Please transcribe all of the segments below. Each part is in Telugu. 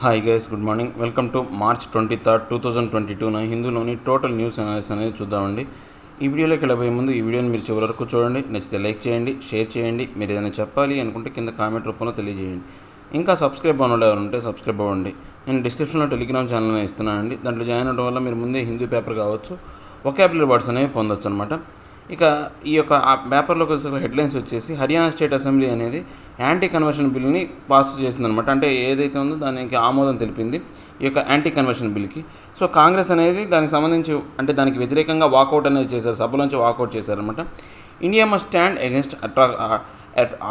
Hi guys, good morning. Welcome to March 23, 2022 హిందూలోని టోటల్ న్యూస్ అనాలిసిస్ అనేది చూద్దామండి. ఈ వీడియోలోకి వెళ్ళబోయే ముందు ఈ వీడియోని మీరు చివరి వరకు చూడండి. నచ్చితే లైక్ చేయండి, షేర్ చేయండి. మీరు ఏదైనా చెప్పాలి అనుకుంటే కింద కామెంట్ రూపంలో తెలియజేయండి. ఇంకా సబ్స్క్రైబ్ అవ్వడం ఎవరుంటే సబ్స్క్రైబ్ అవ్వండి. నేను డిస్క్రిప్షన్లో టెలిగ్రామ్ ఛానల్ ఇస్తున్నానండి. దాంట్లో జాయిన్ అవ్వడం వల్ల మీరు ముందే హిందీ పేపర్ కావచ్చు, వొకాబులరీ వర్డ్స్ అనేవి పొందొచ్చు అనమాట. ఇక ఈ యొక్క ఆ పేపర్లోకి వచ్చే హెడ్లైన్స్ వచ్చేసి హర్యానా స్టేట్ అసెంబ్లీ అనేది యాంటీ కన్వర్షన్ బిల్ని పాస్ చేసిందనమాట. అంటే ఏదైతే ఉందో దానికి ఆమోదం తెలిపింది ఈ యొక్క యాంటీ కన్వర్షన్ బిల్కి. సో కాంగ్రెస్ అనేది దానికి సంబంధించి అంటే దానికి వ్యతిరేకంగా వాకౌట్ అనేది చేశారు, సభలోంచి వాకౌట్ చేశారనమాట. India must stand against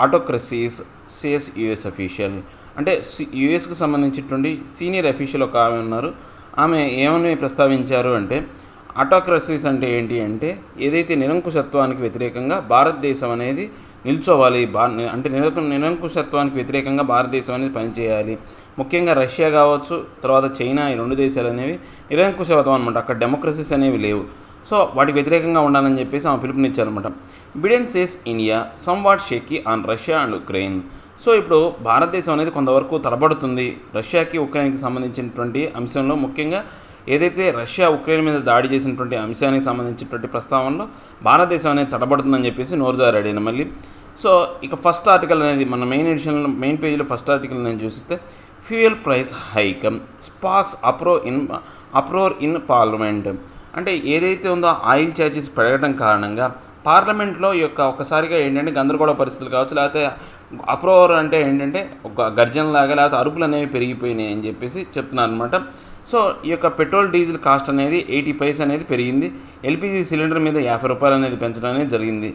autocracies says US official. అంటే యుఎస్కి సంబంధించినటువంటి సీనియర్ అఫీషియల్ ఒక ఆమె ఉన్నారు. ఆమె ఏమని ప్రస్తావించారు అంటే ఆటోక్రసీస్ అంటే ఏంటి అంటే ఏదైతే నిరంకుశత్వానికి వ్యతిరేకంగా భారతదేశం అనేది నిల్చోవాలి, అంటే నిరంకుశత్వానికి వ్యతిరేకంగా భారతదేశం అనేది పనిచేయాలి. ముఖ్యంగా రష్యా కావచ్చు, తర్వాత చైనా, ఈ రెండు దేశాలు అనేవి నిరంకుశత్వం అనమాట. అక్కడ డెమోక్రసీస్ అనేవి లేవు. సో వాటికి వ్యతిరేకంగా ఉండాలని చెప్పేసి ఆమె పిలుపునిచ్చారనమాట. Biden says India somewhat shaky on Russia and Ukraine. So ఇప్పుడు భారతదేశం అనేది కొంతవరకు తడబడుతుంది రష్యాకి ఉక్రెయిన్కి సంబంధించినటువంటి అంశంలో. ముఖ్యంగా ఏదైతే రష్యా ఉక్రెయిన్ మీద దాడి చేసినటువంటి అంశానికి సంబంధించినటువంటి ప్రస్తావనలో భారతదేశం అనేది తడబడుతుందని చెప్పేసి నోరు జారాడిన మళ్ళీ. సో ఇక ఫస్ట్ ఆర్టికల్ అనేది మన మెయిన్ పేజీలో ఫస్ట్ ఆర్టికల్ నేను చూస్తే fuel price hike sparks uproar in parliament. అంటే ఏదైతే ఉందో ఆయిల్ ఛార్జెస్ పెరగడం కారణంగా పార్లమెంట్లో ఈ యొక్క ఒక్కసారిగా ఏంటంటే గందరగోళ పరిస్థితులు కావచ్చు, లేకపోతే అప్రోర్ అంటే ఏంటంటే ఒక గర్జనలాగా లేకపోతే అరుపులు అనేవి పెరిగిపోయినాయి అని చెప్పేసి చెప్తున్నారు అనమాట. సో ఈ యొక్క పెట్రోల్ డీజిల్ కాస్ట్ అనేది 80 పైస్ అనేది పెరిగింది. ఎల్పిజి సిలిండర్ మీద 50 రూపాయలు అనేది పెంచడం అనేది జరిగింది.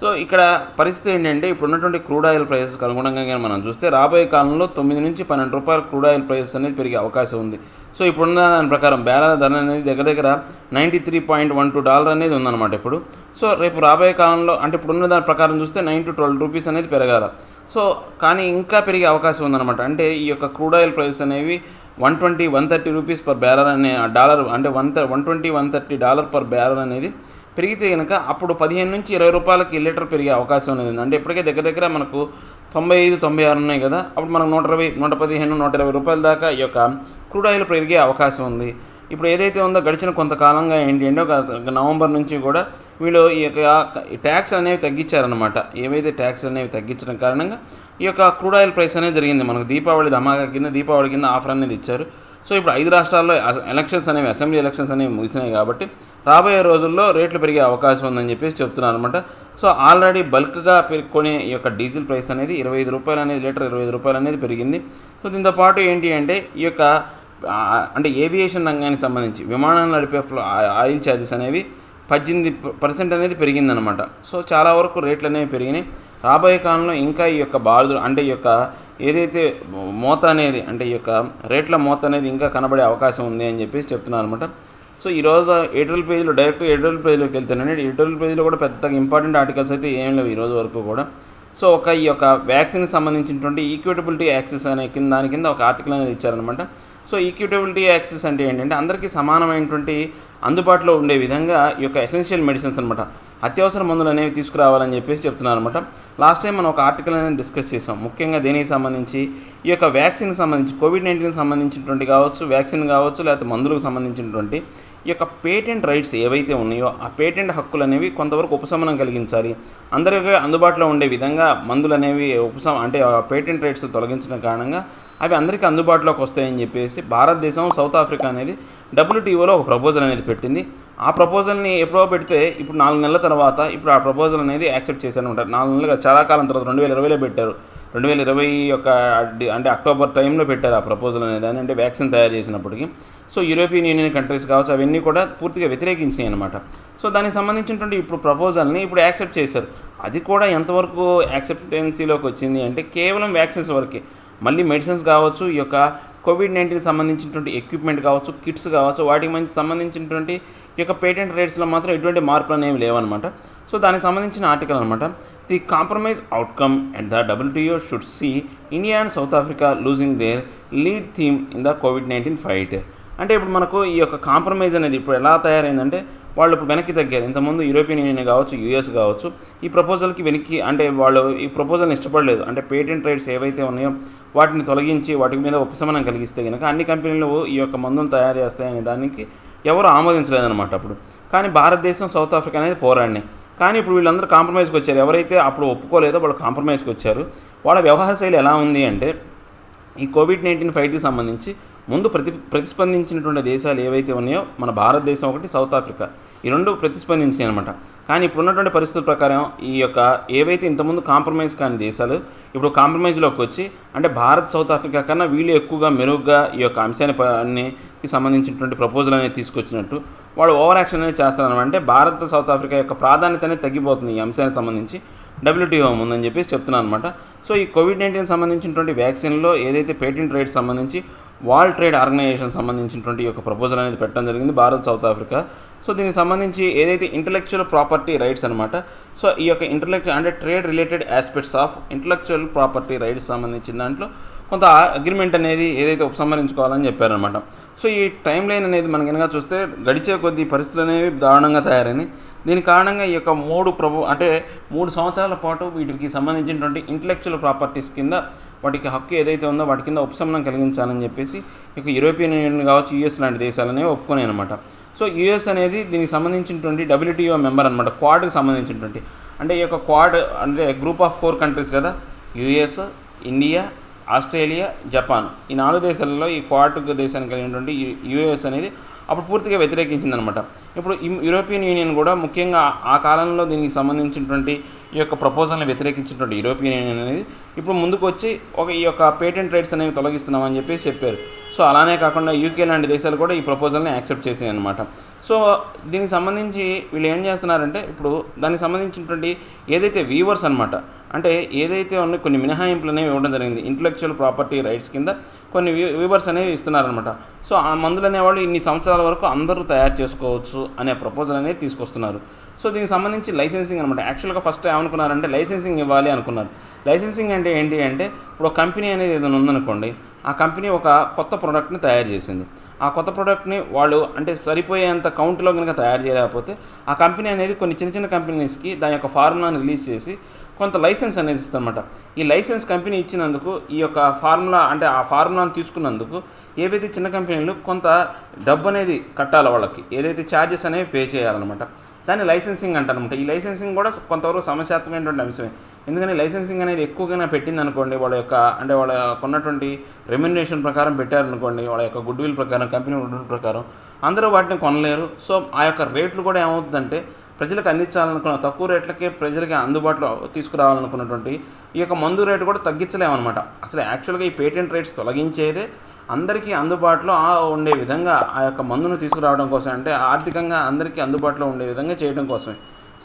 సో ఇక్కడ పరిస్థితి ఏంటంటే ఇప్పుడు ఉన్నటువంటి క్రూడ్ ఆయిల్ ప్రైసెస్కి అనుగుణంగా మనం చూస్తే రాబోయే కాలంలో 9 నుంచి 12 రూపాయలు క్రూడ్ ఆయిల్ ప్రైసెస్ అనేది పెరిగే అవకాశం ఉంది. సో ఇప్పుడున్న దాని ప్రకారం బ్యారెల్ ధర అనేది దగ్గర $93.12 అనేది ఉందన్నమాట ఇప్పుడు. సో రేపు రాబోయే కాలంలో అంటే ఇప్పుడున్న దాని ప్రకారం చూస్తే 9 to 12 రూపీస్ అనేది పెరగాల. సో కానీ ఇంకా పెరిగే అవకాశం ఉందన్నమాట. అంటే ఈ యొక్క క్రూడ్ ఆయిల్ ప్రైసెస్ అనేవి 130 రూపీస్ పర్ బ్యారల్ అనే డాలర్, అంటే $130 పర్ బ్యారల్ అనేది పెరిగితే కనుక అప్పుడు 15 నుంచి 20 రూపాయలకి లీటర్ పెరిగే అవకాశం అనేది. అంటే ఇప్పటికే దగ్గర మనకు 95-96 ఉన్నాయి కదా, అప్పుడు మనకు 120, 115, 120 రూపాయల దాకా ఈ యొక్క క్రూడ్ ఆయిల్ పెరిగే అవకాశం ఉంది. ఇప్పుడు ఏదైతే ఉందో గడిచిన కొంతకాలంగా ఏంటి అంటే ఒక నవంబర్ నుంచి కూడా వీళ్ళు ఈ యొక్క ట్యాక్స్ అనేవి తగ్గించారనమాట. ఏవైతే ట్యాక్స్ అనేవి తగ్గించడం కారణంగా ఈ యొక్క క్రూడ్ ఆయిల్ ప్రైస్ అనేది జరిగింది. మనకు దీపావళి కింద ఆఫర్ అనేది ఇచ్చారు. సో ఇప్పుడు 5 రాష్ట్రాల్లో ఎలక్షన్స్ అనేవి, అసెంబ్లీ ఎలక్షన్స్ అనేవి ముగిసినాయి కాబట్టి రాబోయే రోజుల్లో రేట్లు పెరిగే అవకాశం ఉందని చెప్పేసి చెప్తున్నారు అనమాట. సో ఆల్రెడీ బల్క్గా కొనే ఈ యొక్క డీజిల్ ప్రైస్ అనేది 25 రూపాయలు అనేది లీటర్ 25 రూపాయలు అనేది పెరిగింది. సో దీంతో పాటు ఏంటి అంటే ఈ యొక్క అంటే ఏవియేషన్ రంగానికి సంబంధించి విమానాలు నడిపే ఆయిల్ ఛార్జెస్ అనేవి 18% అనేది పెరిగిందనమాట. సో చాలా వరకు రేట్లు అనేవి పెరిగినాయి. రాబోయే కాలంలో ఇంకా ఈ యొక్క అంటే ఈ యొక్క ఏదైతే మోత అనేది అంటే ఈ యొక్క రేట్ల మోత అనేది ఇంకా కనబడే అవకాశం ఉంది అని చెప్పేసి చెప్తున్నారు అనమాట. సో ఈరోజు ఎడిటోరియల్ పేజీలో ఎడిటోరియల్ పేజీలోకి వెళ్తానండి. ఎడిటోరియల్ పేజీలో కూడా పెద్దగా ఇంపార్టెంట్ ఆర్టికల్స్ అయితే ఏం లేవు ఈరోజు వరకు కూడా. సో ఈ యొక్క వ్యాక్సిన్కి సంబంధించినటువంటి ఈక్విటబిలిటీ యాక్సెస్ అనే దాని కింద ఒక ఆర్టికల్ అనేది ఇచ్చారనమాట. సో ఈక్విటబిలిటీ యాక్సెస్ అంటే ఏంటంటే అందరికీ సమానమైనటువంటి అందుబాటులో ఉండే విధంగా ఈ యొక్క ఎసెన్షియల్ మెడిసిన్స్ అనమాట, అత్యవసర మందులు అనేవి తీసుకురావాలని చెప్పేసి చెప్తున్నారు అనమాట. లాస్ట్ టైం మనం ఒక ఆర్టికల్ అనేది డిస్కస్ చేసాం. ముఖ్యంగా దేనికి సంబంధించి ఈ యొక్క వ్యాక్సిన్కి సంబంధించి కోవిడ్-19 సంబంధించినటువంటి కావచ్చు, వ్యాక్సిన్ కావచ్చు, లేకపోతే మందులకు సంబంధించినటువంటి ఈ యొక్క పేటెంట్ రైట్స్ ఏవైతే ఉన్నాయో ఆ పేటెంట్ హక్కులు అనేవి కొంతవరకు ఉపశమనం కలిగించాలి. అందరికీ అందుబాటులో ఉండే విధంగా మందులు అనేవి అంటే పేటెంట్ రైట్స్ తొలగించడం కారణంగా అవి అందరికీ అందుబాటులోకి వస్తాయని చెప్పేసి భారతదేశం, సౌత్ ఆఫ్రికా అనేది WTOలో ఒక ప్రపోజల్ అనేది పెట్టింది. ఆ ప్రపోజల్ని ఎప్పుడో పెడితే ఇప్పుడు 4 నెలల తర్వాత ఇప్పుడు ఆ ప్రపోజల్ అనేది యాక్సెప్ట్ చేశారనమాట. 4 నెలలుగా చాలా కాలం తర్వాత 2020లో పెట్టారు. 2020 యొక్క అంటే అక్టోబర్ టైంలో పెట్టారు ఆ ప్రపోజల్ అనేది, అంటే వ్యాక్సిన్ తయారు చేసినప్పటికీ. సో యూరోపియన్ యూనియన్ కంట్రీస్ కావచ్చు అవన్నీ కూడా పూర్తిగా వ్యతిరేకించినాయి అనమాట. సో దానికి సంబంధించినటువంటి ఇప్పుడు ప్రపోజల్ని ఇప్పుడు యాక్సెప్ట్ చేశారు. అది కూడా ఎంతవరకు యాక్సెప్టెన్సీలోకి వచ్చింది అంటే కేవలం వ్యాక్సిన్స్ వరకే. మళ్ళీ మెడిసిన్స్ కావచ్చు, ఈ యొక్క కోవిడ్-19 సంబంధించినటువంటి ఎక్విప్మెంట్ కావచ్చు, కిట్స్ కావచ్చు, వాటికి సంబంధించినటువంటి ఈ యొక్క పేటెంట్ రేట్స్లో మాత్రం ఎటువంటి మార్పులు అనేవి లేవన్నమాట. సో దానికి సంబంధించిన ఆర్టికల్ అనమాట. The compromise outcome and the WTO should see India and South Africa losing their lead theme in the కోవిడ్-19 ఫైట్. అంటే ఇప్పుడు మనకు ఈ యొక్క కాంప్రమైజ్ అనేది ఇప్పుడు ఎలా తయారైందంటే వాళ్ళు ఇప్పుడు వెనక్కి తగ్గారు. ఇంతకుముందు యూరోపియన్ యూనియన్ కావచ్చు, యూఎస్ కావచ్చు, ఈ ప్రపోజల్కి వెనక్కి అంటే వాళ్ళు ఈ ప్రపోజల్ని ఇష్టపడలేదు. అంటే పేటెంట్ రైట్స్ ఏవైతే ఉన్నాయో వాటిని తొలగించి వాటి మీద ఉపశమనం కలిగిస్తే కనుక అన్ని కంపెనీలు ఈ యొక్క మందును తయారు చేస్తాయనే దానికి ఎవరు ఆమోదించలేదన్నమాట అప్పుడు. కానీ భారతదేశం, సౌత్ ఆఫ్రికా అనేది పోరాడినాయి. కానీ ఇప్పుడు వీళ్ళందరూ కాంప్రమైజ్కి వచ్చారు. ఎవరైతే అప్పుడు ఒప్పుకోలేదో వాళ్ళు కాంప్రమైజ్కి వచ్చారు. వాళ్ళ వ్యవహార శైలి ఎలా ఉంది అంటే ఈ కోవిడ్-19 ఫైట్కి సంబంధించి ముందు ప్రతిస్పందించినటువంటి దేశాలు ఏవైతే ఉన్నాయో మన భారతదేశం ఒకటి, సౌత్ ఆఫ్రికా, ఈ రెండు ప్రతిస్పందించాయి అనమాట. కానీ ఇప్పుడున్నటువంటి పరిస్థితుల ప్రకారం ఈ యొక్క ఏవైతే ఇంతకుముందు కాంప్రమైజ్ కాని దేశాలు ఇప్పుడు కాంప్రమైజ్లోకి వచ్చి అంటే భారత్, సౌత్ ఆఫ్రికా కన్నా వీళ్ళు ఎక్కువగా మెరుగ్గా ఈ యొక్క అంశానికి సంబంధించినటువంటి ప్రపోజల్ అనేది తీసుకొచ్చినట్టు వాళ్ళు ఓవర్ యాక్షన్ అనేది చేస్తారనమాట. అంటే భారత్, సౌత్ ఆఫ్రికా యొక్క ప్రాధాన్యత అనేది తగ్గిపోతుంది ఈ అంశానికి సంబంధించి WTO ఉందని చెప్పేసి చెప్తున్నాను అనమాట. సో ఈ కోవిడ్-19 సంబంధించినటువంటి వ్యాక్సిన్లో ఏదైతే పేటెంట్ రైట్స్ సంబంధించి వరల్డ్ ట్రేడ్ ఆర్గనైజేషన్ సంబంధించినటువంటి యొక్క ప్రపోజల్ అనేది పెట్టడం జరిగింది భారత్, సౌత్ ఆఫ్రికా. సో దీనికి సంబంధించి ఏదైతే ఇంటలెక్చువల్ ప్రాపర్టీ రైట్స్ అనమాట. సో ఈ యొక్క అంటే trade related aspects of intellectual property rights సంబంధించిన దాంట్లో కొంత అగ్రిమెంట్ అనేది ఏదైతే ఉపసంహరించుకోవాలని చెప్పారనమాట. సో ఈ టైం లైన్ అనేది మనం కనుక చూస్తే గడిచే కొద్ది పరిస్థితులు అనేవి దారుణంగా తయారైనాయి. దీని కారణంగా ఈ యొక్క 3 సంవత్సరాల పాటు వీటికి సంబంధించినటువంటి ఇంటలెక్చువల్ ప్రాపర్టీస్ కింద వాటికి హక్కు ఏదైతే ఉందో వాటి కింద ఉపశమనం కలిగించాలని చెప్పేసి ఇక యూరోపియన్ యూనియన్ కావచ్చు, యూఎస్ లాంటి దేశాలనేవి ఒప్పుకున్నాయి అనమాట. సో యూఎస్ అనేది దీనికి సంబంధించినటువంటి WTO మెంబర్ అనమాట. క్వాడ్కి సంబంధించినటువంటి అంటే ఈ యొక్క క్వాడ్ అంటే గ్రూప్ ఆఫ్ 4 కంట్రీస్ కదా, యుఎస్, ఇండియా, ఆస్ట్రేలియా, జపాన్, ఈ 4 దేశాలలో ఈ క్వాడ్ దేశానికి కలిగినటువంటి యుఎస్ అనేది అప్పుడు పూర్తిగా వ్యతిరేకించిందనమాట. ఇప్పుడు యూరోపియన్ యూనియన్ కూడా ముఖ్యంగా ఆ కాలంలో దీనికి సంబంధించినటువంటి ఈ యొక్క ప్రపోజల్ని వ్యతిరేకించినటువంటి యూరోపియన్ యూనియన్ అనేది ఇప్పుడు ముందుకు వచ్చి ఈ యొక్క పేటెంట్ రైట్స్ అనేవి తొలగిస్తున్నామని చెప్పేసి చెప్పారు. సో అలానే కాకుండా యూకే లాంటి దేశాలు కూడా ఈ ప్రపోజల్ని యాక్సెప్ట్ చేసాయి అనమాట. సో దీనికి సంబంధించి వీళ్ళు ఏం చేస్తున్నారంటే ఇప్పుడు దానికి సంబంధించినటువంటి ఏదైతే వీవర్స్ అనమాట, అంటే ఏదైతే ఉన్న కొన్ని మినహాయింపులు అనేవి ఇవ్వడం జరిగింది ఇంటలెక్చువల్ ప్రాపర్టీ రైట్స్ కింద కొన్ని వీవర్స్ అనేవి ఇస్తున్నారనమాట. సో ఆ మందులు అనేవాళ్ళు ఇన్ని సంవత్సరాల వరకు అందరూ తయారు చేసుకోవచ్చు అనే ప్రపోజల్ అనేది తీసుకొస్తున్నారు. సో దీనికి సంబంధించి లైసెన్సింగ్ అనమాట. యాక్చువల్గా ఫస్ట్ ఏమనుకున్నారంటే లైసెన్సింగ్ ఇవ్వాలి అనుకున్నారు. లైసెన్సింగ్ అంటే ఏంటి అంటే ఇప్పుడు ఒక కంపెనీ అనేది ఏదైనా ఉందనుకోండి, ఆ కంపెనీ ఒక కొత్త ప్రోడక్ట్ని తయారు చేసింది. ఆ కొత్త ప్రోడక్ట్ని వాళ్ళు అంటే సరిపోయేంత కౌంట్లో కనుక తయారు చేయలేకపోతే ఆ కంపెనీ అనేది కొన్ని చిన్న చిన్న కంపెనీస్కి దాని యొక్క ఫార్ములాని రిలీజ్ చేసి కొంత లైసెన్స్ అనేది ఇస్తుందన్నమాట. ఈ లైసెన్స్ కంపెనీ ఇచ్చినందుకు ఈ యొక్క ఫార్ములా అంటే ఆ ఫార్ములాను తీసుకున్నందుకు ఏవైతే చిన్న కంపెనీలు కొంత డబ్బు అనేది కట్టాలి, వాళ్ళకి ఏదైతే ఛార్జెస్ అనేవి పే చేయాలన్నమాట. దాన్ని లైసెన్సింగ్ అంటారనమాట. ఈ లైసెన్సింగ్ కూడా కొంతవరకు సమస్యాత్మకమైనటువంటి అంశమే. ఎందుకంటే లైసెన్సింగ్ అనేది ఎక్కువగా పెట్టింది అనుకోండి, వాళ్ళ యొక్క అంటే వాళ్ళ కొన్నటువంటి రెమ్యునరేషన్ ప్రకారం పెట్టారనుకోండి, వాళ్ళ యొక్క గుడ్ విల్ ప్రకారం, కంపెనీ గుడ్ విల్ ప్రకారం అందరూ వాటిని కొనలేరు. సో ఆ యొక్క రేట్లు కూడా ఏమవుతుందంటే ప్రజలకు అందించాలనుకున్న తక్కువ రేట్లకే ప్రజలకి అందుబాటులో తీసుకురావాలనుకున్నటువంటి ఈ యొక్క మందు రేటు కూడా తగ్గించలేమన్నమాట. అసలు యాక్చువల్గా ఈ పేటెంట్ రైట్స్ తొలగించేదే అందరికీ అందుబాటులో ఉండే విధంగా ఆ యొక్క మందును తీసుకురావడం కోసం, అంటే ఆర్థికంగా అందరికీ అందుబాటులో ఉండే విధంగా చేయడం కోసమే.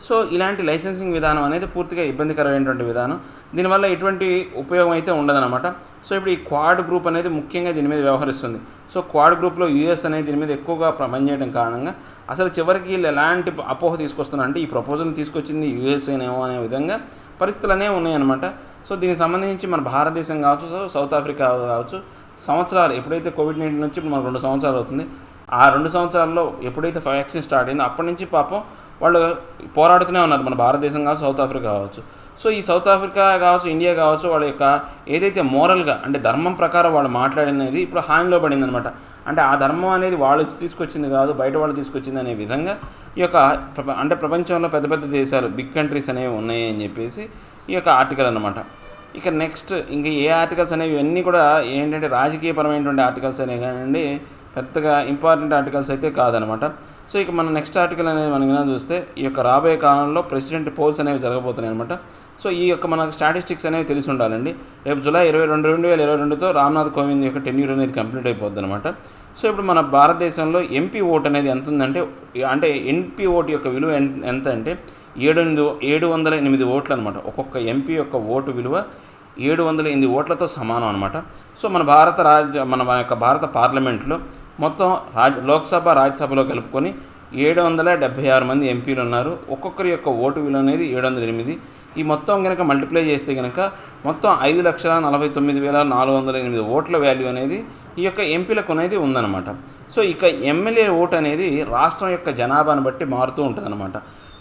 సో ఇలాంటి లైసెన్సింగ్ విధానం అనేది పూర్తిగా ఇబ్బందికరమైనటువంటి విధానం. దీనివల్ల ఎటువంటి ఉపయోగం అయితే ఉండదన్నమాట. సో ఇప్పుడు ఈ క్వాడ్ గ్రూప్ అనేది ముఖ్యంగా దీని మీద వ్యవహరిస్తుంది. సో క్వాడ్ గ్రూప్లో యూఎస్ అనేది దీని మీద ఎక్కువగా పనిచేయడం కారణంగా అసలు చివరికి వీళ్ళు ఎలాంటి అపోహ తీసుకొస్తున్నారు అంటే ఈ ప్రపోజల్ని తీసుకొచ్చింది యూఎస్ఏనేమో అనే విధంగా పరిస్థితులు అనేవి ఉన్నాయన్నమాట. సో దీనికి సంబంధించి మన భారతదేశం కావచ్చు, సౌత్ ఆఫ్రికా కావచ్చు, సంవత్సరాలు ఎప్పుడైతే కోవిడ్-19 నుంచి మన 2 సంవత్సరాలు అవుతుంది, ఆ 2 సంవత్సరాల్లో ఎప్పుడైతే వ్యాక్సిన్ స్టార్ట్ అయిందో అప్పటి నుంచి పాపం వాళ్ళు పోరాడుతూనే ఉన్నారు, మన భారతదేశం కావచ్చు, సౌత్ ఆఫ్రికా కావచ్చు. సో ఈ సౌత్ ఆఫ్రికా కావచ్చు, ఇండియా కావచ్చు, వాళ్ళ యొక్క ఏదైతే మోరల్గా అంటే ధర్మం ప్రకారం వాళ్ళు మాట్లాడినది ఇప్పుడు హానిలో పడింది అనమాట. అంటే ఆ ధర్మం అనేది వాళ్ళు తీసుకొచ్చింది కాదు, బయట వాళ్ళు తీసుకొచ్చింది అనే విధంగా ఈ యొక్క అంటే ప్రపంచంలో పెద్ద పెద్ద దేశాలు, బిగ్ కంట్రీస్ అనేవి ఉన్నాయి అని చెప్పేసి ఈ యొక్క ఆర్టికల్ అనమాట. ఇక నెక్స్ట్ ఇంకా ఏ ఆర్టికల్స్ అనేవి ఇవన్నీ కూడా ఏంటంటే రాజకీయపరమైనటువంటి ఆర్టికల్స్ అనేవి కానివ్వండి, పెద్దగా ఇంపార్టెంట్ ఆర్టికల్స్ అయితే కాదనమాట. సో ఇక మన నెక్స్ట్ ఆర్టికల్ అనేది మనం ఏమైనా చూస్తే ఈ యొక్క రాబోయే కాలంలో ప్రెసిడెంట్ పోల్స్ అనేవి జరగబోతున్నాయి అనమాట. సో ఈ యొక్క మనకు స్టాటిస్టిక్స్ అనేవి తెలిసి ఉండాలండి. రేపు జూలై 22, 2022తో రామ్నాథ్ కోవింద్ యొక్క టెన్యూర్ అనేది కంప్లీట్ అయిపోద్ది అనమాట. సో ఇప్పుడు మన భారతదేశంలో ఎంపీ ఓట్ అనేది ఎంత ఉందంటే, అంటే ఎంపీ ఓటు యొక్క విలువ ఎంత అంటే 708 ఓట్లు అనమాట. ఒక్కొక్క ఎంపీ యొక్క ఓటు విలువ 708 ఓట్లతో సమానం అనమాట. సో మన మన యొక్క భారత పార్లమెంట్లో మొత్తం లోక్సభ, రాజ్యసభలో కలుపుకొని 776 మంది ఎంపీలు ఉన్నారు. ఒక్కొక్కరి యొక్క ఓటు విలువ అనేది 708. ఈ మొత్తం కనుక మల్టిప్లై చేస్తే కనుక మొత్తం 5,49,408 ఓట్ల వాల్యూ అనేది ఈ యొక్క ఎంపీలకు అనేది ఉందన్నమాట. సో ఇక ఎమ్మెల్యే ఓటు అనేది రాష్ట్రం యొక్క జనాభాను బట్టి మారుతూ ఉంటుందన్నమాట.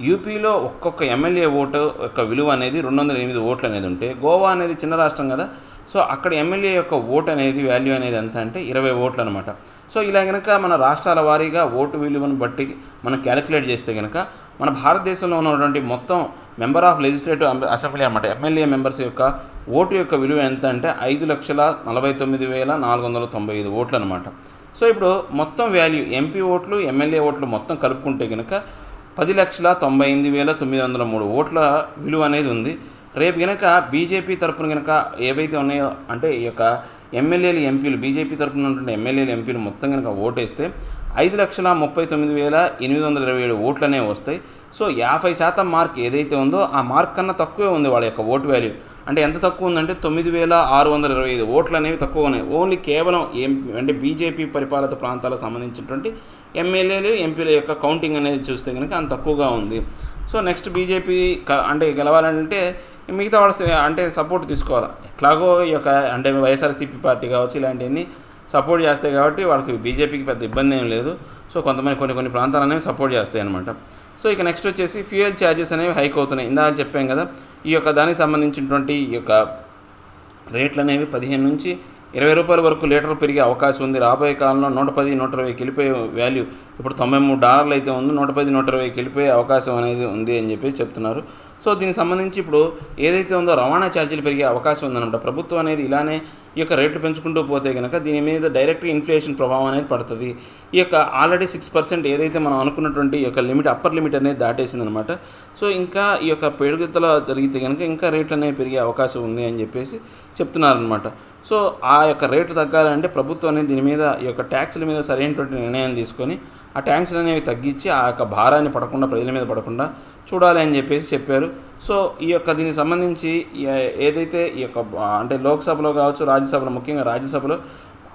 యూపీలో ఒక్కొక్క ఎమ్మెల్యే ఓటు యొక్క విలువ అనేది 208 ఓట్లు అనేది ఉంటే, గోవా అనేది చిన్న రాష్ట్రం కదా, సో అక్కడ ఎమ్మెల్యే యొక్క ఓటు అనేది వాల్యూ అనేది ఎంత అంటే 20 ఓట్లు అనమాట. సో ఇలా కనుక మన రాష్ట్రాల వారీగా ఓటు విలువను బట్టి మనం క్యాలిక్యులేట్ చేస్తే కనుక మన భారతదేశంలో ఉన్నటువంటి మొత్తం మెంబర్ ఆఫ్ లెజిస్లేటివ్ అసెంబ్లీ అనమాట, ఎమ్మెల్యే మెంబర్స్ యొక్క ఓటు యొక్క విలువ ఎంత అంటే 5,49,495 ఓట్లు అనమాట. సో ఇప్పుడు మొత్తం వాల్యూ ఎంపీ ఓట్లు ఎమ్మెల్యే ఓట్లు మొత్తం కలుపుకుంటే కనుక 10,98,903 ఓట్ల విలువ అనేది ఉంది. రేపు కనుక బీజేపీ తరపున కనుక ఏవైతే ఉన్నాయో అంటే ఈ యొక్క ఎమ్మెల్యేలు ఎంపీలు బీజేపీ తరపున ఉన్నటువంటి ఎమ్మెల్యేలు ఎంపీలు మొత్తం కనుక ఓటేస్తే 5,39,827 ఓట్లు అనేవి వస్తాయి. సో 50% మార్క్ ఏదైతే ఉందో ఆ మార్క్ కన్నా తక్కువే ఉంది వాళ్ళ యొక్క ఓటు వాల్యూ. అంటే ఎంత తక్కువ ఉందంటే 9,625 ఓట్లు అనేవి తక్కువ ఉన్నాయి. ఓన్లీ కేవలం అంటే బీజేపీ పరిపాలిత ప్రాంతాలకు సంబంధించినటువంటి ఎమ్మెల్యేలు ఎంపీల యొక్క కౌంటింగ్ అనేది చూస్తే కనుక అంత తక్కువగా ఉంది. సో నెక్స్ట్ బీజేపీ అంటే గెలవాలంటే మిగతా వాళ్ళ అంటే సపోర్ట్ తీసుకోవాలి. ఎట్లాగో ఈ యొక్క అంటే వైఎస్ఆర్సీపీ పార్టీ కావచ్చు ఇలాంటివన్నీ సపోర్ట్ చేస్తాయి కాబట్టి వాళ్ళకి బీజేపీకి పెద్ద ఇబ్బంది ఏం లేదు. సో కొంతమంది కొన్ని ప్రాంతాలు అనేవి సపోర్ట్ చేస్తాయి అనమాట. సో ఇక నెక్స్ట్ వచ్చేసి ఫ్యూయల్ ఛార్జెస్ అనేవి హైక్ అవుతున్నాయి. ఇందాక చెప్పాం కదా, ఈ యొక్క దానికి సంబంధించినటువంటి ఈ యొక్క రేట్లు అనేవి 15 నుంచి 20 రూపాయల వరకు లీటర్ పెరిగే అవకాశం ఉంది. రాబోయే కాలంలో 110, 120 వెళ్ళిపోయే వాల్యూ ఇప్పుడు $93 అయితే ఉంది, 110, 120 వెళ్ళిపోయే అవకాశం అనేది ఉంది అని చెప్పి చెప్తున్నారు. సో దీనికి సంబంధించి ఇప్పుడు ఏదైతే ఉందో రవాణా ఛార్జీలు పెరిగే అవకాశం ఉందన్నమాట. ప్రభుత్వం అనేది ఇలానే ఈ యొక్క రేట్లు పెంచుకుంటూ పోతే కనుక దీని మీద డైరెక్ట్గా ఇన్ఫ్లేషన్ ప్రభావం అనేది పడుతుంది. ఈ యొక్క ఆల్రెడీ 6% ఏదైతే మనం అనుకున్నటువంటి ఈ యొక్క లిమిట్ అప్పర్ లిమిట్ అనేది దాటేసిందనమాట. సో ఇంకా ఈ యొక్క పెరుగుదల జరిగితే కనుక ఇంకా రేట్లు అనేవి పెరిగే అవకాశం ఉంది అని చెప్పేసి చెప్తున్నారనమాట. సో ఆ యొక్క రేట్లు తగ్గాలంటే ప్రభుత్వం అనేది దీని మీద ఈ యొక్క ట్యాక్స్ల మీద సరైనటువంటి నిర్ణయం తీసుకొని ఆ ట్యాక్స్లు అనేవి తగ్గించి ఆ యొక్క భారాన్ని పడకుండా ప్రజల మీద పడకుండా చూడాలి అని చెప్పేసి చెప్పారు. సో ఈ యొక్క దీనికి సంబంధించి ఏదైతే ఈ యొక్క అంటే లోక్సభలో కావచ్చు రాజ్యసభలో, ముఖ్యంగా రాజ్యసభలో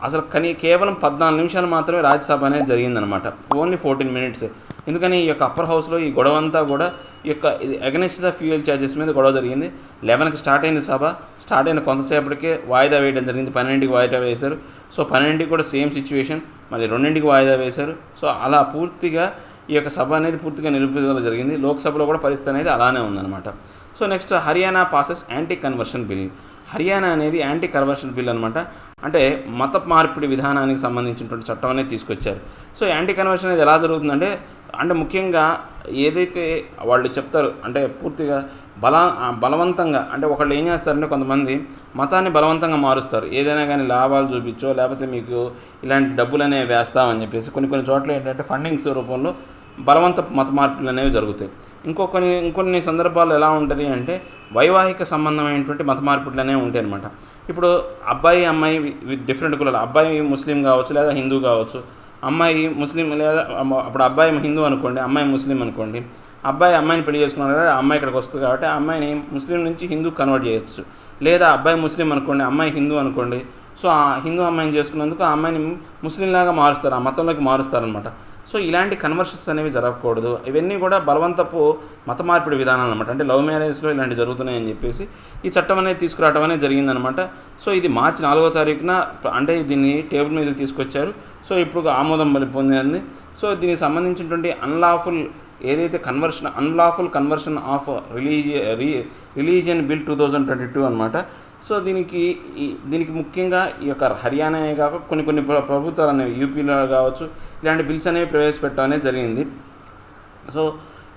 అసలు కేవలం 14 నిమిషాలు మాత్రమే రాజ్యసభ అనేది జరిగిందనమాట. ఓన్లీ 14 మినిట్సే. ఎందుకని ఈ యొక్క అప్పర్ హౌస్లో ఈ గొడవ అంతా కూడా ఈ యొక్క అగెనిస్ట్ ద ఫ్యూయల్ ఛార్జెస్ మీద గొడవ జరిగింది. 11కి స్టార్ట్ అయింది సభ. స్టార్ట్ అయిన కొంతసేపటికే వాయిదా వేయడం జరిగింది. 12కి వాయిదా వేశారు. సో 12కి కూడా సేమ్ సిచ్యువేషన్, మళ్ళీ 2కి వాయిదా వేశారు. సో అలా పూర్తిగా ఈ యొక్క సభ అనేది పూర్తిగా నిలుపుదల జరిగింది. లోక్సభలో కూడా పరిస్థితి అనేది అలానే ఉందన్నమాట. So next Haryana passes anti conversion bill. Haryana అనేది యాంటీ కన్వర్షన్ బిల్ అనమాట. అంటే మత మార్పిడి విధానానికి సంబంధించినటువంటి చట్టం అనేది తీసుకొచ్చారు. సో యాంటీ కన్వర్షన్ అనేది ఎలా జరుగుతుందంటే ముఖ్యంగా ఏదైతే వాళ్ళు చెప్తారు అంటే పూర్తిగా బలవంతంగా అంటే ఒకళ్ళు ఏం చేస్తారంటే కొంతమంది మతాన్ని బలవంతంగా మారుస్తారు. ఏదైనా కానీ లాభాలు చూపించో లేకపోతే మీకు ఇలాంటి డబ్బులు అనేవి వేస్తామని చెప్పేసి కొన్ని చోట్ల ఏంటంటే ఫండింగ్స్ రూపంలో బలవంత మత మార్పులు అనేవి జరుగుతాయి. ఇంకొన్ని సందర్భాల్లో ఎలా ఉంటుంది అంటే వైవాహిక సంబంధమైనటువంటి మత మార్పులు అనేవి ఉంటాయి అన్నమాట. ఇప్పుడు అబ్బాయి అమ్మాయి డిఫరెంట్ కులాలు, అబ్బాయి ముస్లిం కావచ్చు లేదా హిందూ కావచ్చు, అమ్మాయి ముస్లిం లేదా అప్పుడు అబ్బాయి హిందూ అనుకోండి, అమ్మాయి ముస్లిం అనుకోండి. అబ్బాయి అమ్మాయిని పెళ్లి చేసుకున్నాడు కదా, అమ్మాయి ఇక్కడికి వస్తుంది కాబట్టి ఆ అమ్మాయిని ముస్లిం నుంచి హిందూ కన్వర్ట్ చేయొచ్చు. లేదా అబ్బాయి ముస్లిం అనుకోండి, అమ్మాయి హిందూ అనుకోండి. సో ఆ హిందూ అమ్మాయిని చేసుకున్నందుకు ఆ అమ్మాయిని ముస్లింలాగా మారుస్తారు, ఆ మతంలోకి మారుస్తారనమాట. సో ఇలాంటి కన్వర్షన్స్ అనేవి జరగకూడదు. ఇవన్నీ కూడా బలవంతపు మత మార్పిడి విధానాలు అనమాట. అంటే లవ్ మ్యారేజ్లో ఇలాంటి జరుగుతున్నాయని చెప్పేసి ఈ చట్టం అనేది తీసుకురావడం అనేది జరిగిందనమాట. సో ఇది మార్చి 4వ తారీఖున అంటే దీన్ని టేబుల్ మీదకి తీసుకొచ్చారు. సో ఇప్పుడు ఆమోదం పొందింది. సో దీనికి సంబంధించినటువంటి ఏదైతే unlawful conversion of religion bill 2022 అనమాట. సో దీనికి ముఖ్యంగా ఈ యొక్క హర్యానా కాక కొన్ని ప్రభుత్వాలు అనేవి యూపీలో కావచ్చు ఇలాంటి బిల్స్ అనేవి ప్రవేశపెట్టడం అనేది జరిగింది. సో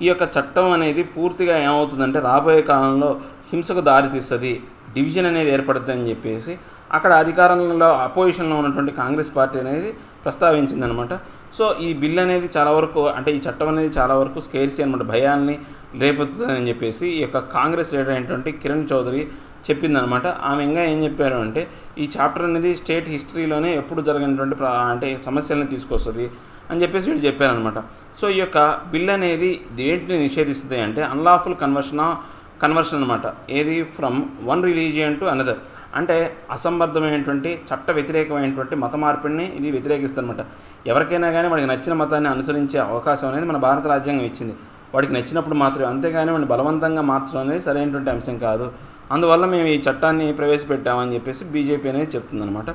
ఈ యొక్క చట్టం అనేది పూర్తిగా ఏమవుతుందంటే రాబోయే కాలంలో హింసకు దారితీస్తుంది, డివిజన్ అనేది ఏర్పడుతుంది అని చెప్పేసి అక్కడ అధికారంలో అపోజిషన్లో ఉన్నటువంటి కాంగ్రెస్ పార్టీ అనేది ప్రస్తావించిందనమాట. సో ఈ బిల్ అనేది చాలా వరకు అంటే ఈ చట్టం అనేది చాలా వరకు స్కేర్సీ అనమాట, భయాల్ని రేపుతుందని చెప్పేసి ఈ యొక్క కాంగ్రెస్ లీడర్ అయినటువంటి కిరణ్ చౌదరి చెప్పిందనమాట. ఆమె ఇంకా ఏం చెప్పారు అంటే ఈ చాప్టర్ అనేది స్టేట్ హిస్టరీలోనే ఎప్పుడు జరిగినటువంటి అంటే సమస్యలను తీసుకొస్తుంది అని చెప్పేసి వీళ్ళు చెప్పారనమాట. సో ఈ యొక్క బిల్ అనేది దేంటిని నిషేధిస్తుంది అంటే అన్లాఫుల్ కన్వర్షన్ అనమాట. ఏది from one religion to another, అంటే అసంబద్ధమైనటువంటి చట్ట వ్యతిరేకమైనటువంటి మత మార్పిడిని ఇది వ్యతిరేకిస్తుందన్నమాట. ఎవరికైనా కానీ వాడికి నచ్చిన మతాన్ని అనుసరించే అవకాశం అనేది మన భారత రాజ్యాంగం ఇచ్చింది. వాడికి నచ్చినప్పుడు మాత్రమే, అంతేగాని వాడిని బలవంతంగా మార్చడం అనేది సరైనటువంటి అంశం కాదు. అందువల్ల మేము ఈ చట్టాన్ని ప్రవేశపెట్టామని చెప్పేసి బీజేపీ అనేది చెప్తుందనమాట.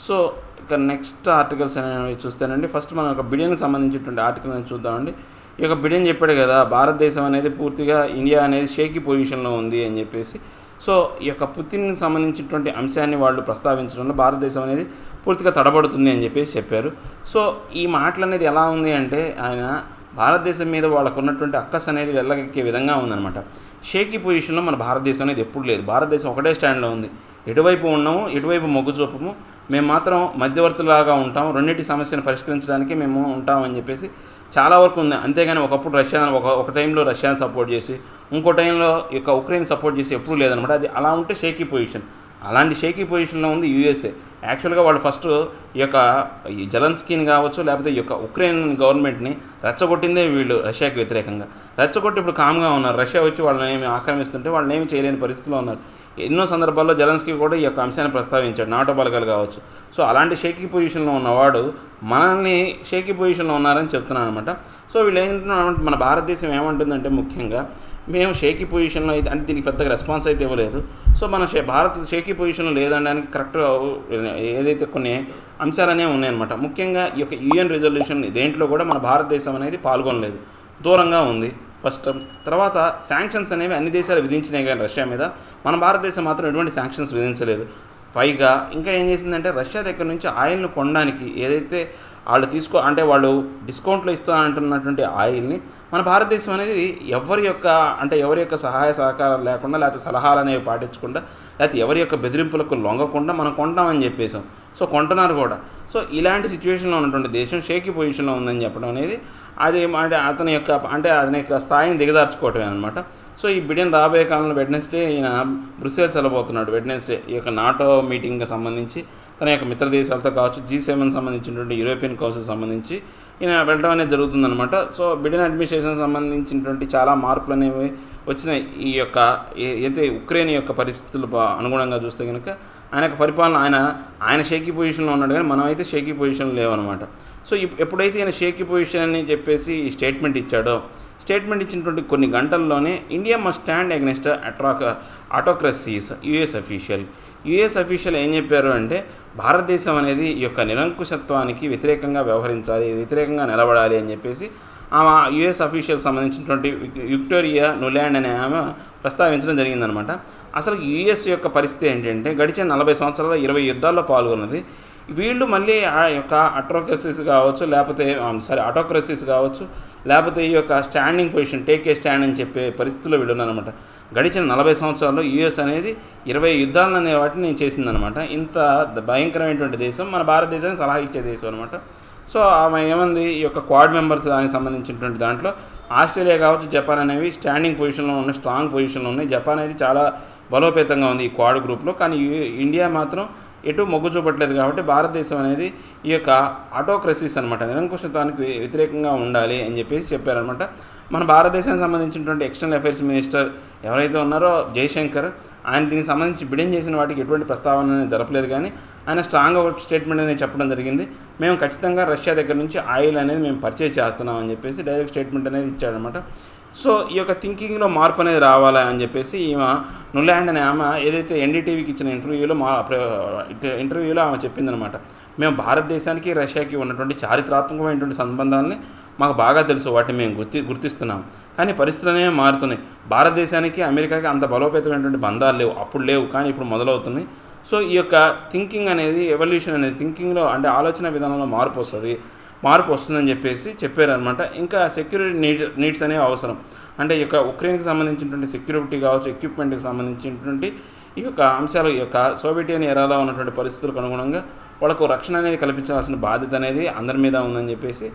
సో ఇక నెక్స్ట్ ఆర్టికల్స్ అనేవి చూస్తేనండి, ఫస్ట్ మనం ఒక బిడియన్కి సంబంధించినటువంటి ఆర్టికల్ అనేది చూద్దామండి. ఈ యొక్క బిడియన్ చెప్పాడు కదా, భారతదేశం అనేది పూర్తిగా ఇండియా అనేది షేకీ పొజిషన్లో ఉంది అని చెప్పేసి. సో ఈ యొక్క పుతిన్కి సంబంధించినటువంటి అంశాన్ని వాళ్ళు ప్రస్తావించడంలో భారతదేశం అనేది పూర్తిగా తడబడుతుంది అని చెప్పేసి చెప్పారు. సో ఈ మాటలు అనేది ఎలా ఉంది అంటే, ఆయన భారతదేశం మీద వాళ్ళకు ఉన్నటువంటి అక్కస్ అనేది వెళ్ళగక్కే విధంగా ఉందన్నమాట. షేకీ పొజిషన్లో మన భారతదేశం అనేది ఎప్పుడు లేదు. భారతదేశం ఒకటే స్టాండ్లో ఉంది. ఎటువైపు ఉన్నాము, ఎటువైపు మొగ్గు చూపము, మేము మాత్రం మధ్యవర్తులాగా ఉంటాం, రెండింటి సమస్యను పరిష్కరించడానికి మేము ఉంటామని చెప్పేసి చాలా వరకు ఉంది. అంతేగాని ఒకప్పుడు ఒక టైంలో రష్యాని సపోర్ట్ చేసి, ఇంకో టైంలో ఇక ఉక్రెయిన్ సపోర్ట్ చేసి ఎప్పుడూ లేదనమాట. అది అలా ఉంటే షేకీ పొజిషన్. అలాంటి షేకీ పొజిషన్లో ఉంది యూఎస్ఏ. యాక్చువల్గా వాళ్ళు ఫస్ట్ ఈ జెలెన్స్కీని కావచ్చు, లేకపోతే ఈ యొక్క ఉక్రెయిన్ గవర్నమెంట్ని రెచ్చగొట్టిందే వీళ్ళు రష్యాకి వ్యతిరేకంగా. రెచ్చగొట్టి ఇప్పుడు కామ్గా ఉన్నారు. రష్యా వచ్చి వాళ్ళని ఏమి ఆక్రమిస్తుంటే వాళ్ళని ఏమి చేయలేని పరిస్థితిలో ఉన్నారు. ఎన్నో సందర్భాల్లో జెలెన్స్కీ కూడా ఈ యొక్క అంశాన్ని ప్రస్తావించాడు, నాటో బలగాలు కావచ్చు. సో అలాంటి షేకీ పొజిషన్లో ఉన్నవాడు మనల్ని షేకీ పొజిషన్లో ఉన్నారని చెప్తున్నాను అనమాట. సో వీళ్ళు ఏంటంటే, మన భారతదేశం ఏమంటుందంటే ముఖ్యంగా మేము షేకీ పొజిషన్లో అయితే, అంటే దీనికి పెద్దగా రెస్పాన్స్ అయితే ఇవ్వలేదు. సో మన భారత్ షేకీ పొజిషన్లో లేదనడానికి కరెక్ట్గా ఏదైతే కొన్ని అంశాలనే ఉన్నాయన్నమాట. ముఖ్యంగా ఈ యొక్క యూఎన్ రిజల్యూషన్ దేంట్లో కూడా మన భారతదేశం అనేది పాల్గొనలేదు, దూరంగా ఉంది ఫస్ట్. తర్వాత శాంక్షన్స్ అనేవి అన్ని దేశాలు విధించినాయి, కానీ రష్యా మీద మన భారతదేశం మాత్రం ఎటువంటి శాంక్షన్స్ విధించలేదు. పైగా ఇంకా ఏం చేసిందంటే, రష్యా దగ్గర నుంచి ఆయిల్ను కొనడానికి ఏదైతే వాళ్ళు అంటే వాళ్ళు డిస్కౌంట్లో ఇస్తా అంటున్నటువంటి ఆయిల్ని మన భారతదేశం అనేది ఎవరి యొక్క సహాయ సహకారాలు లేకుండా, లేకపోతే సలహాలు అనేవి పాటించకుండా, లేకపోతే ఎవరి యొక్క బెదిరింపులకు లొంగకుండా మనం కొంటామని చెప్పేసాం. సో కొంటున్నారు కూడా. సో ఇలాంటి సిచ్యువేషన్లో ఉన్నటువంటి దేశం షేకీ పొజిషన్లో ఉందని చెప్పడం అనేది అది అతని యొక్క స్థాయిని దిగదార్చుకోవటమే అనమాట. సో ఈ బిడియన్ రాబోయే కాలంలో వెడ్నెస్డే ఈయన బ్రుసెల్స్ వెళ్ళబోతున్నాడు. వెడ్నెస్డే ఈ యొక్క నాటో మీటింగ్కి సంబంధించి తన యొక్క మిత్ర దేశాలతో కావచ్చు, G7 సంబంధించినటువంటి యూరోపియన్ కౌన్సిల్ సంబంధించి ఈయన వెళ్ళడం అనేది జరుగుతుందన్నమాట. సో బిడెన్ అడ్మినిస్ట్రేషన్ సంబంధించినటువంటి చాలా మార్పులు అనేవి వచ్చినాయి. ఈ యొక్క అయితే ఉక్రెయిన్ యొక్క పరిస్థితులు అనుగుణంగా చూస్తే కనుక ఆయన యొక్క పరిపాలన ఆయన షేకీ పొజిషన్లో ఉన్నాడు, కానీ మనం అయితే షేకీ పొజిషన్లో లేవన్నమాట. సో ఎప్పుడైతే ఈయన షేకీ పొజిషన్ అని చెప్పేసి ఈ స్టేట్మెంట్ ఇచ్చాడో, స్టేట్మెంట్ ఇచ్చినటువంటి కొన్ని గంటల్లోనే India must stand against autocracies US official ఏం చెప్పారు అంటే, భారతదేశం అనేది ఈ యొక్క నిరంకుశత్వానికి వ్యతిరేకంగా వ్యవహరించాలి, వ్యతిరేకంగా నిలబడాలి అని చెప్పేసి ఆమె యుఎస్ అఫీషియల్ సంబంధించినటువంటి విక్టోరియా నులాండ్ అనే ఆమె ప్రస్తావించడం జరిగిందనమాట. అసలు యుఎస్ యొక్క పరిస్థితి ఏంటంటే, గడిచిన 40 సంవత్సరాల్లో 20 యుద్ధాల్లో పాల్గొన్నది. వీళ్ళు మళ్ళీ ఆ యొక్క ఆటోక్రసీస్ కావచ్చు, లేకపోతే ఈ యొక్క standing position, take a stand అని చెప్పే పరిస్థితుల్లో వీళ్ళు ఉన్నారనమాట. గడిచిన 40 సంవత్సరాల్లో యుఎస్ అనేది 20 యుద్ధాలను అనే వాటిని చేసిందనమాట. ఇంత భయంకరమైనటువంటి దేశం మన భారతదేశానికి సలహా ఇచ్చే దేశం అనమాట. సో ఆమె ఏమంది, ఈ యొక్క క్వాడ్ మెంబర్స్ దానికి సంబంధించినటువంటి దాంట్లో ఆస్ట్రేలియా కావచ్చు, జపాన్ అనేవి స్టాండింగ్ పొజిషన్లో ఉన్నాయి, స్ట్రాంగ్ పొజిషన్లో ఉన్నాయి. జపాన్ అనేది చాలా బలోపేతంగా ఉంది ఈ క్వాడ్ గ్రూప్లో. కానీ ఇండియా మాత్రం ఎటు మొగ్గు చూపట్లేదు. కాబట్టి భారతదేశం అనేది ఈ యొక్క ఆటోక్రసీస్ అనమాట, నిరంకుశత్వానికి వ్యతిరేకంగా ఉండాలి అని చెప్పేసి చెప్పారనమాట. మన భారతదేశానికి సంబంధించినటువంటి ఎక్స్టర్నల్ అఫైర్స్ మినిస్టర్ ఎవరైతే ఉన్నారో జయశంకర్, ఆయన దీనికి సంబంధించి బిడెన్ చేసిన వాటికి ఎటువంటి ప్రస్తావన జరపలేదు, కానీ ఆయన స్ట్రాంగ్ ఒక స్టేట్మెంట్ అనేది చెప్పడం జరిగింది. మేము ఖచ్చితంగా రష్యా దగ్గర నుంచి ఆయిల్ అనేది మేము పర్చేజ్ చేస్తున్నాం అని చెప్పేసి డైరెక్ట్ స్టేట్మెంట్ అనేది ఇచ్చాడనమాట. సో ఈ యొక్క థింకింగ్లో మార్పు అనేది రావాలా అని చెప్పేసి ఈమె నులాండ్ అనే ఆమె ఏదైతే ఎన్డీటీవీకి ఇచ్చిన ఇంటర్వ్యూలో ఆమె చెప్పిందనమాట. మేము భారతదేశానికి రష్యాకి ఉన్నటువంటి చారిత్రాత్మకమైనటువంటి సంబంధాలని మాకు బాగా తెలుసు, వాటిని మేము గుర్తిస్తున్నాం. కానీ పరిస్థితులు అనేవి మారుతున్నాయి. భారతదేశానికి అమెరికాకి అంత బలోపేతమైనటువంటి బంధాలు లేవు, అప్పుడు లేవు, కానీ ఇప్పుడు మొదలవుతున్నాయి. సో ఈ యొక్క థింకింగ్ అనేది, ఎవల్యూషన్ అనేది థింకింగ్లో అంటే ఆలోచన విధానంలో మార్పు వస్తుందని చెప్పేసి చెప్పారనమాట. ఇంకా సెక్యూరిటీ నీడ్స్ అనేవి అవసరం. అంటే ఈ యొక్క ఉక్రెయిన్కి సంబంధించినటువంటి సెక్యూరిటీ కావచ్చు, ఎక్విప్మెంట్కి సంబంధించినటువంటి ఈ యొక్క అంశాలు, ఈ యొక్క సోవియట్ ఎరాలో ఉన్నటువంటి పరిస్థితులకు అనుగుణంగా వాళ్ళకు రక్షణ అనేది కల్పించాల్సిన బాధ్యత అనేది అందరి మీద ఉందని చెప్పేసి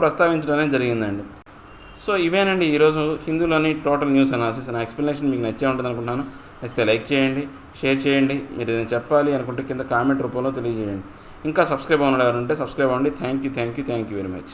ప్రస్తావించడం అనేది జరిగిందండి. సో ఇవేనండి ఈరోజు హిందూలోని టోటల్ న్యూస్ అనాలిసిస్. నా ఎక్స్ప్లెనేషన్ మీకు నచ్చే ఉంటుంది అనుకుంటున్నాను. నచ్చితే లైక్ చేయండి, షేర్ చేయండి. మీరు ఏదైనా చెప్పాలి అనుకుంటే కింద కామెంట్ రూపంలో తెలియజేయండి. ఇంకా సబ్స్క్రైబ్ అవ్వడం ఉంటే సబ్స్క్రైబ్ అవ్వండి. Thank you very much.